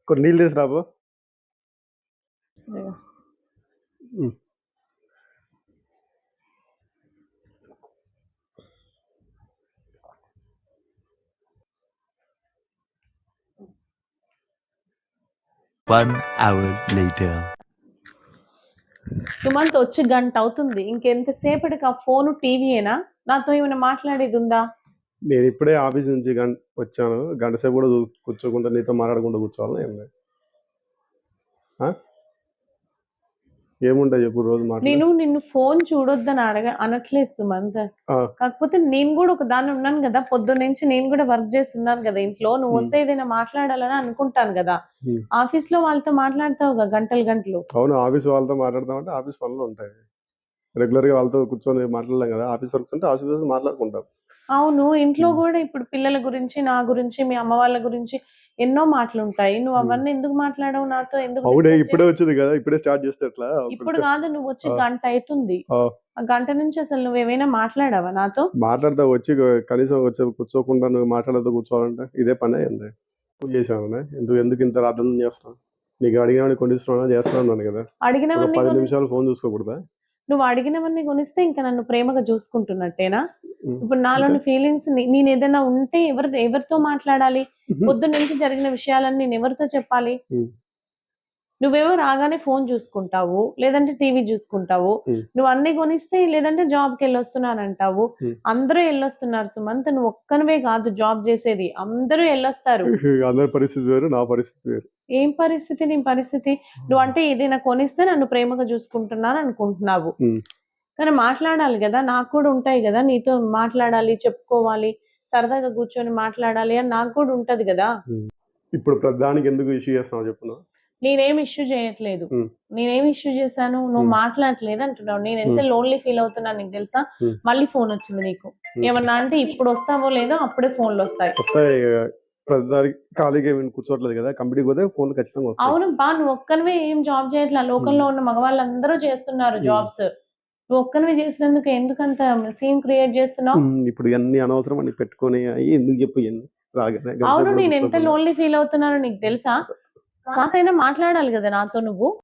కొన్ని నీళ్ళు తీసి రాబో. హ్మ్. One hour later. సుమంత్ వచ్చి గంట అవుతుంది. ఇంకెంతసేపటికి ఆ ఫోను టీవీయేనా? నాతో ఏమైనా మాట్లాడేది ఉందా? నేను ఇప్పుడే ఆఫీస్ నుంచి వచ్చాను. గంట సేపు కూడా కూర్చోకుండా నీతో మాట్లాడకుండా కూర్చోవాలని ఏం లేదు. ఏముంటాయి చెప్పు రోజు నేను నిన్ను ఫోన్ చూడొద్దని అనట్లేదు సుమంత్. కాకపోతే నేను కూడా ఒక దాన్ని ఉన్నాను కదా, పొద్దున్నుంచి నేను కూడా వర్క్ చేస్తున్నాను కదా ఇంట్లో. నువ్వు వస్తే ఏదైనా మాట్లాడాలని అనుకుంటాను కదా. ఆఫీస్ లో వాళ్ళతో మాట్లాడతావుగా గంటలు గంటలు. అవును, ఆఫీస్ వాళ్ళతో మాట్లాడతామంటే ఆఫీస్ పనులు ఉంటాయి. రెగ్యులర్ గా వాళ్ళతో కూర్చొని మాట్లాడలేం కదా. ఆఫీస్ వర్క్స్ అంటే ఆఫీస్ మాట్లాడుకుంటాం. అవును, ఇంట్లో కూడా ఇప్పుడు పిల్లల గురించి, నా గురించి, మీ అమ్మ వాళ్ళ గురించి ఎన్నో మాటలుంటాయి. నువ్వు అవన్నీ ఎందుకు మాట్లాడవు నాతో? ఎందుకు? అవునే, ఇప్పుడే వచ్చింది కదా, ఇప్పుడే స్టార్ట్ చేస్తే ఎట్లా? ఇప్పుడు కాదు, నువ్వు వచ్చి గంట అవుతుంది. ఆ గంట నుంచి అసలు నువ్వేమైనా మాట్లాడావా నాతో? మాట్లాడతా వచ్చి కనీసం వచ్చి కూర్చోకుండా నువ్వు మాట్లాడతా కూర్చోవాలంటే ఇదే పనే ఏంది? పూజ చేసావు ఎందుకు ఇంత అర్థం చేస్తావు? నీకు అడిగినవన్నీ కొనిస్తున్నా చేస్తున్నాను కదా. అడిగినవన్నీ 10 నిమిషాలు ఫోన్ చూసుకోకూడదా? నువ్వు అడిగినవన్నీ కొనిస్తే ఇంకా నన్ను ప్రేమగా చూసుకుంటున్నట్టేనా? ఇప్పుడు నాలోని ఫీలింగ్స్ నేను ఏదైనా ఉంటే ఎవరితో మాట్లాడాలి? పొద్దున్న నుంచి జరిగిన విషయాలన్నీ నేను ఎవరితో చెప్పాలి? నువ్వేమో రాగానే ఫోన్ చూసుకుంటావు, లేదంటే టీవీ చూసుకుంటావు. నువ్వు అన్ని కొనిస్తే లేదంటే జాబ్కి వెళ్ళొస్తున్నానంటావు. అందరూ వెళ్ళొస్తున్నారు సుమంత్, నువ్వు ఒక్కనివే కాదు జాబ్ చేసేది, అందరూ వెళ్ళొస్తారు. అందరి పరిస్థితి వేరు, నా పరిస్థితి వేరు. ఏం పరిస్థితి? నీ పరిస్థితి నువ్వు అంటే ఏదైనా కొనిస్తే నన్ను ప్రేమగా చూసుకుంటున్నాను అనుకుంటున్నావు. కానీ మాట్లాడాలి కదా, నాకు కూడా ఉంటాయి కదా, నీతో మాట్లాడాలి, చెప్పుకోవాలి, సరదాగా కూర్చొని మాట్లాడాలి అని నాకు కూడా ఉంటది కదా. ఇప్పుడు ప్రధానికి ఎందుకు ఇష్యూ చేస్తున్నావు చెప్పు? నేనేం ఇష్యూ చేయట్లేదు. నేనేం ఇష్యూ చేశాను? నువ్వు మాట్లాడట్లేదు అంటున్నావు. నేను ఎంత లోన్లీ ఫీల్ అవుతున్నాను నీకు తెలుసా? మళ్ళీ ఫోన్ వచ్చింది నీకు. ఏమన్నా అంటే ఇప్పుడు వస్తావో లేదో అప్పుడే ఫోన్లు వస్తాయి. ఖాళీగా కూర్చోట్లేదు కదా, కంపెనీకి పోతే ఫోన్ ఖచ్చితంగా వస్తాయి. అవును బా, నువ్వు ఒక్కనివే ఏం జాబ్ చేయట్లా. లోకల్లో ఉన్న మగవాళ్ళందరూ చేస్తున్నారు జాబ్స్. నువ్వు ఒక్కనివే చేసినందుకు ఎందుకంత సీన్ క్రియేట్ చేస్తున్నావు? ఇప్పుడు అన్ని అనవసరం అని పెట్టుకొని ఎందుకు చెప్పు? అవును, నేను ఎంత లోన్లీ ఫీల్ అవుతున్నానో నీకు తెలుసా? కాసైనా మాట్లాడాలి కదా నాతో నువ్వు.